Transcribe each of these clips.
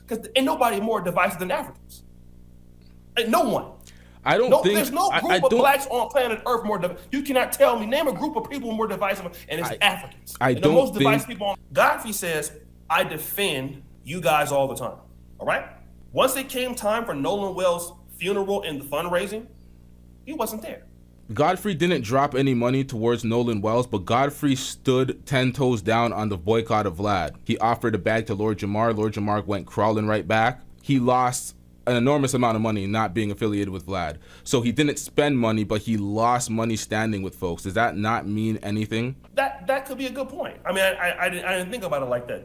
because ain't nobody more divisive than Africans. Ain't no one. I don't think there's no group of blacks on planet Earth more. You cannot tell me, name a group of people more divisive, and it's Africans. The most divisive people on. Godfrey says, I defend you guys all the time. All right? Once it came time for Nolan Wells' funeral and the fundraising, he wasn't there. Godfrey didn't drop any money towards Nolan Wells, but Godfrey stood 10 toes down on the boycott of Vlad. He offered a bag to Lord Jamar. Lord Jamar went crawling right back. He lost an enormous amount of money not being affiliated with Vlad. So he didn't spend money, but he lost money standing with folks. Does that not mean anything? That could be a good point. I mean, I didn't think about it like that.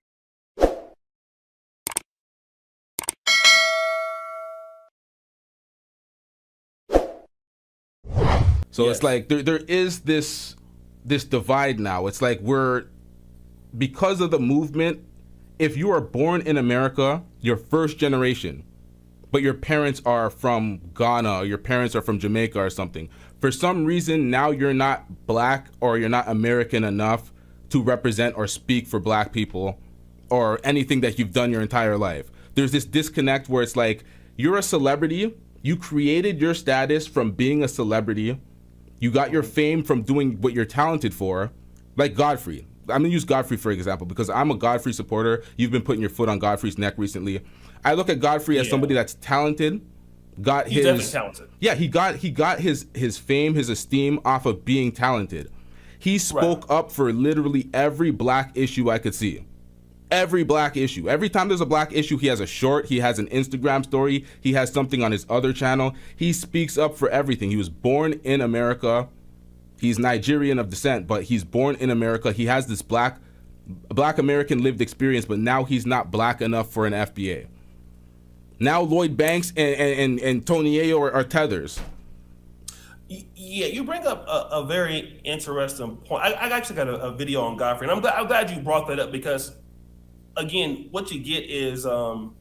So It's like there is this divide now. It's like because of the movement, if you are born in America, you're first generation, but your parents are from Ghana, or your parents are from Jamaica or something. For some reason, now you're not black or you're not American enough to represent or speak for black people or anything that you've done your entire life. There's this disconnect where it's like, you're a celebrity, you created your status from being a celebrity, you got your fame from doing what you're talented for, like Godfrey. I'm gonna use Godfrey for example because I'm a Godfrey supporter. You've been putting your foot on Godfrey's neck recently. I look at Godfrey as somebody that's talented. He's definitely talented. Yeah, he got his fame, his esteem off of being talented. He spoke up for literally every black issue I could see. Every black issue. Every time there's a black issue, he has a short, he has an Instagram story, he has something on his other channel. He speaks up for everything. He was born in America. He's Nigerian of descent, but he's born in America. He has this black American lived experience, but now he's not black enough for an FBA. Now Lloyd Banks and Tony Ayo are tethers. Yeah, you bring up a very interesting point. I actually got a video on Godfrey, and I'm glad you brought that up because, again, what you get is, you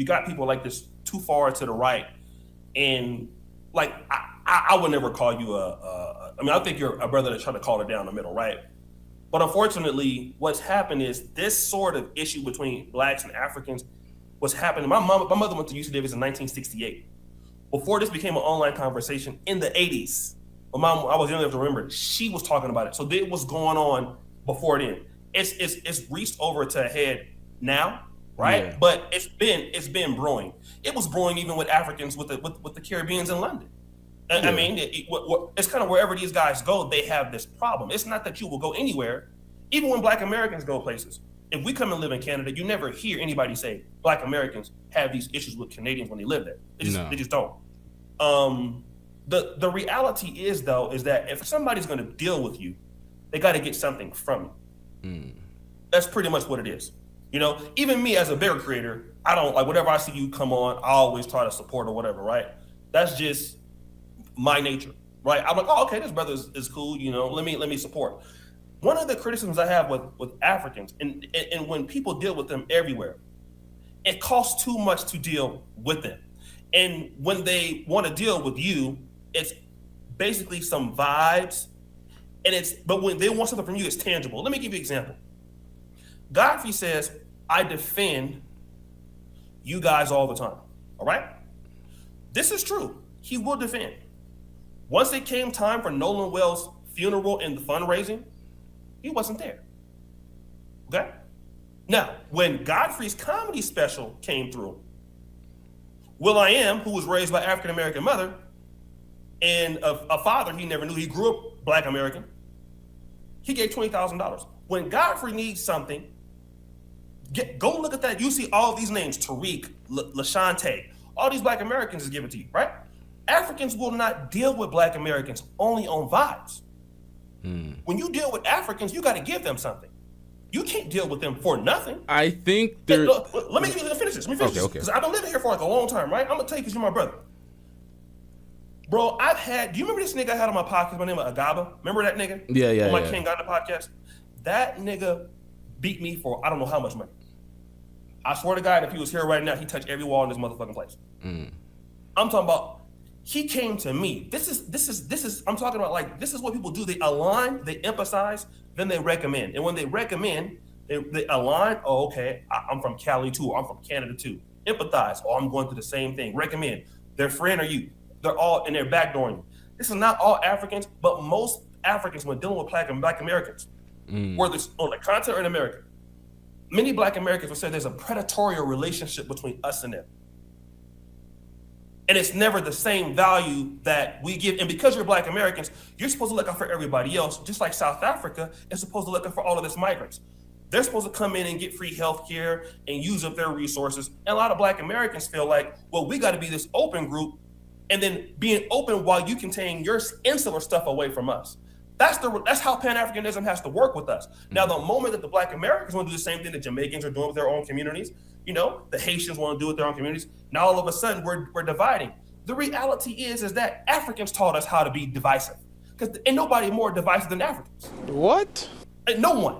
got people like this too far to the right, and like I would never call you I think you're a brother that's trying to call it down the middle, right? But unfortunately, what's happened is this sort of issue between blacks and Africans was happening. My mother went to UC Davis in 1968. Before this became an online conversation in the 80s, my mom, I was young enough to remember, she was talking about it. So it was going on before then. It's reached over to a head now, right? Yeah. But it's been brewing. It was brewing even with Africans with the Caribbeans in London. Yeah. I mean, it's kind of wherever these guys go, they have this problem. It's not that you will go anywhere, even when Black Americans go places. If we come and live in Canada, you never hear anybody say Black Americans have these issues with Canadians when they live there. They just don't. The reality is that if somebody's going to deal with you, they got to get something from you. That's pretty much what it is. You know, even me as a bigger creator, I don't like whatever I see you come on, I always try to support or whatever, right? That's just my nature, right? I'm like, oh, okay, this brother is cool, you know, let me support. One of the criticisms I have with Africans, and when people deal with them everywhere, it costs too much to deal with them. And when they want to deal with you, it's basically some vibes, but when they want something from you, it's tangible. Let me give you an example. Godfrey says, I defend you guys all the time, all right? This is true. He will defend. Once it came time for Nolan Wells' funeral and the fundraising, he wasn't there, okay? Now, when Godfrey's comedy special came through, will.i.am, who was raised by African-American mother and a father he never knew, he grew up Black American, he gave $20,000. When Godfrey needs something, go look at that. You see all these names, Tariq, LaShante, all these Black Americans is given to you, right? Africans will not deal with Black Americans only on vibes. When you deal with Africans, you got to give them something. You can't deal with them for nothing. I think there. Let me finish this. Okay. Because I've been living here for like a long time, right? I'm gonna tell you because you're my brother, bro. Do you remember this nigga I had on my podcast? My name is Agaba. Remember that nigga? Yeah. On my King Ghana podcast. That nigga beat me for I don't know how much money. I swear to God, if he was here right now, he'd touch every wall in this motherfucking place. I'm talking about. He came to me. This is. I'm talking about like this is what people do. They align, they emphasize, then they recommend. And when they recommend, They align. Oh, okay. I'm from Cali too. Or I'm from Canada too. Empathize. Oh, I'm going through the same thing. Recommend. Their friend or you. They're all in their backdooring you. This is not all Africans, but most Africans, when dealing with black Americans, whether it's on the continent or in America, many black Americans will say there's a predatory relationship between us and them. And it's never the same value that we give. And because you're black Americans, you're supposed to look out for everybody else, just like South Africa is supposed to look out for all of its migrants. They're supposed to come in and get free health care and use up their resources. And a lot of black Americans feel like, well, we got to be this open group, and then being open while you contain your insular stuff away from us. That's how Pan-Africanism has to work with us. Now, the moment that the black Americans want to do the same thing that Jamaicans are doing with their own communities, the Haitians want to do with their own communities, now all of a sudden we're dividing. The reality is that Africans taught us how to be divisive. Because ain't nobody more divisive than Africans. What? Ain't no one.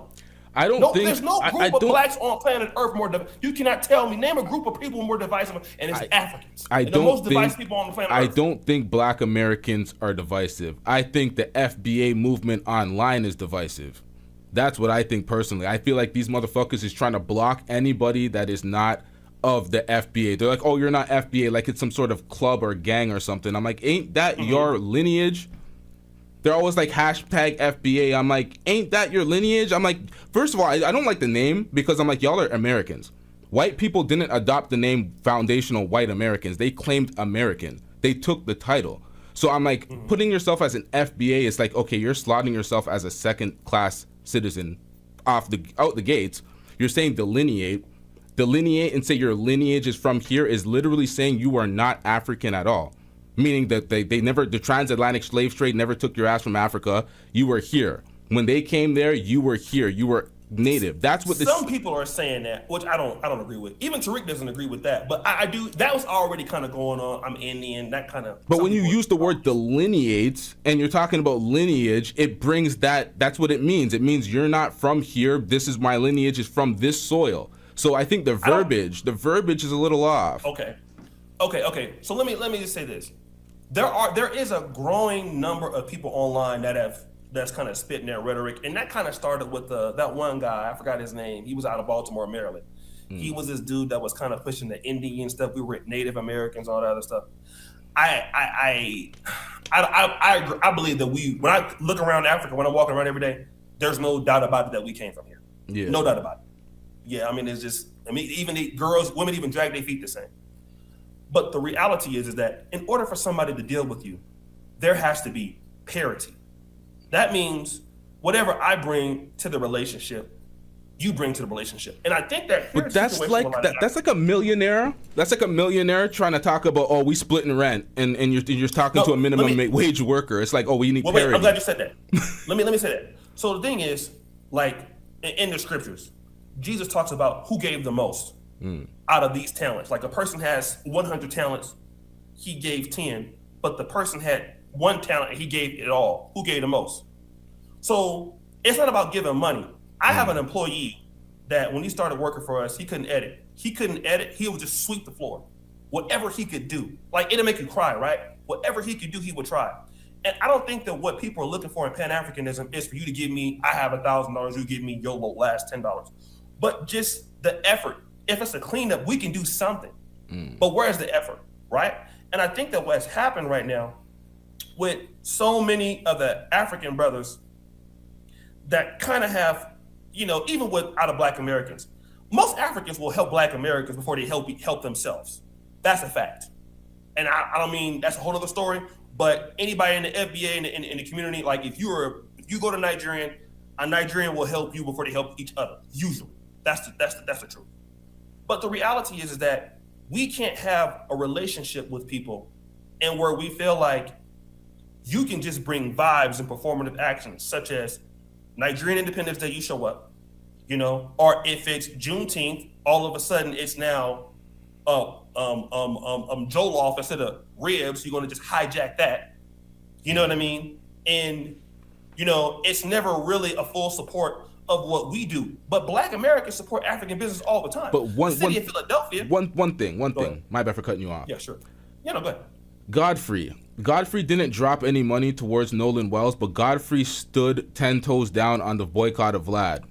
I don't think there's no group of blacks on planet Earth more divisive. You cannot tell me, name a group of people more divisive, and it's Africans. The most divisive people on the planet Earth. I don't think black Americans are divisive. I think the FBA movement online is divisive. That's what I think personally. I feel like these motherfuckers is trying to block anybody that is not of the FBA. They're like, oh, you're not FBA, like it's some sort of club or gang or something. I'm like, ain't that your lineage? They're always like hashtag FBA. I'm like, ain't that your lineage? I'm like, first of all, I don't like the name because I'm like, y'all are Americans. White people didn't adopt the name foundational white Americans. They claimed American. They took the title. So I'm like, putting yourself as an FBA is like, okay, you're slotting yourself as a second class citizen out the gates. You're saying delineate and say your lineage is from here is literally saying you are not African at all. Meaning that they never, the transatlantic slave trade never took your ass from Africa. You were here. When they came there, you were here. You were native. That's what some people are saying that, which I don't agree with. Even Tariq doesn't agree with that. But I do. That was already kind of going on. I'm Indian. That kind of. But when you use the word delineate and you're talking about lineage, it brings that. That's what it means. It means you're not from here. This is my lineage is from this soil. So I think the verbiage is a little off. Okay. So let me just say this. There is a growing number of people online that's kind of spitting their rhetoric, and that kind of started with that one guy. I forgot his name. He was out of Baltimore, Maryland. He was this dude that was kind of pushing the Indian stuff. We were Native Americans, all that other stuff. I believe that when I look around Africa, when I'm walking around every day, there's no doubt about it that we came from here. Yeah. No doubt about it. Yeah, it's just, even the girls, women even drag their feet the same. But the reality is that in order for somebody to deal with you, there has to be parity. That means whatever I bring to the relationship, you bring to the relationship. And I think that but that's like that's like a millionaire. That's like a millionaire trying to talk about, oh, we splitting rent, and you're talking to a minimum wage worker. It's like, oh, we need parity. Wait, I'm glad you said that. let me say that. So the thing is, like in the scriptures, Jesus talks about who gave the most out of these talents. Like a person has 100 talents, he gave 10, but the person had 1 talent and he gave it all. Who gave the most? So it's not about giving money. I have an employee that when he started working for us, he couldn't edit. He would just sweep the floor. Whatever he could do. Like, it'll make you cry, right? Whatever he could do, he would try. And I don't think that what people are looking for in Pan-Africanism is for you to give me, I have $1,000, you give me your last $10. But just the effort. If it's a cleanup, we can do something. But where's the effort, right? And I think that what's happened right now with so many of the African brothers that kind of have, even out of Black Americans, most Africans will help Black Americans before they help themselves. That's a fact. And I don't mean that's a whole other story, but anybody in the FBA in the community, like if you go to Nigerian, a Nigerian will help you before they help each other. Usually, that's the truth. But the reality is that we can't have a relationship with people and where we feel like you can just bring vibes and performative actions, such as Nigerian Independence Day, you show up, or if it's Juneteenth, all of a sudden it's now Jollof instead of ribs. You're going to just hijack that. You know what I mean? And it's never really a full support of what we do. But Black Americans support African business all the time. But the city of Philadelphia. One thing. My bad for cutting you off. Yeah, sure. Yeah, no, go ahead. Godfrey didn't drop any money towards Nolan Wells, but Godfrey stood 10 toes down on the boycott of Vlad.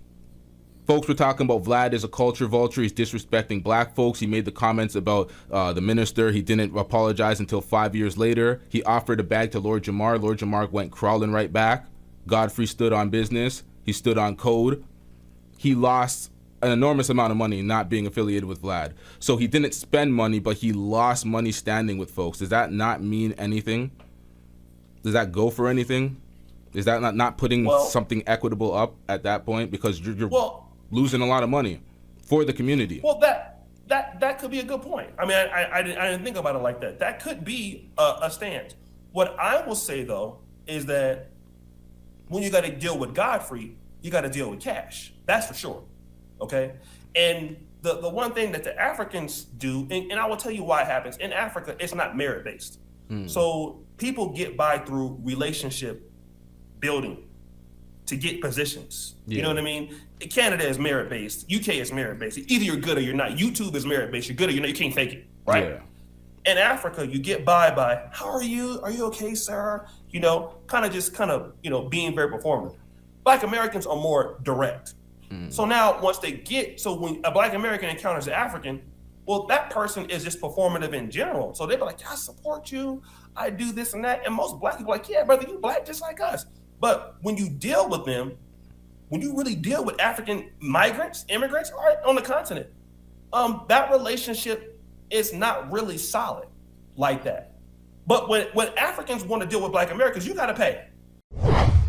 folks were talking about Vlad is a culture vulture. He's disrespecting black folks. He made the comments about the minister. He didn't apologize until 5 years later. He offered a bag to Lord Jamar. Lord Jamar went crawling right back. Godfrey stood on business. He stood on code. He lost an enormous amount of money not being affiliated with Vlad. So he didn't spend money, but he lost money standing with folks. Does that not mean anything? Does that go for anything? Is that not putting something equitable up at that point? Because you're losing a lot of money for the community. Well, that could be a good point. I mean, I didn't think about it like that. That could be a stance. What I will say, though, is that when you got to deal with Godfrey, you got to deal with cash. That's for sure. Okay? And the one thing that the Africans do, and I will tell you why it happens. In Africa, it's not merit-based. So people get by through relationship building to get positions. You know what I mean? Canada is merit-based. UK is merit-based. Either you're good or you're not. YouTube is merit-based. You're good or you're not. You can't fake it, right? Yeah. In Africa, you get by, how are you? Are you okay, sir? You know, kind of, you know, being very performative. Black Americans are more direct. So now when a Black American encounters an African, well, that person is just performative in general. So they'll be like, I support you. I do this and that. And most Black people are like, yeah, brother, you Black just like us. But when you deal with them, when you really deal with African migrants, immigrants on the continent, that relationship is not really solid like that. But when Africans want to deal with Black Americans, you got to pay.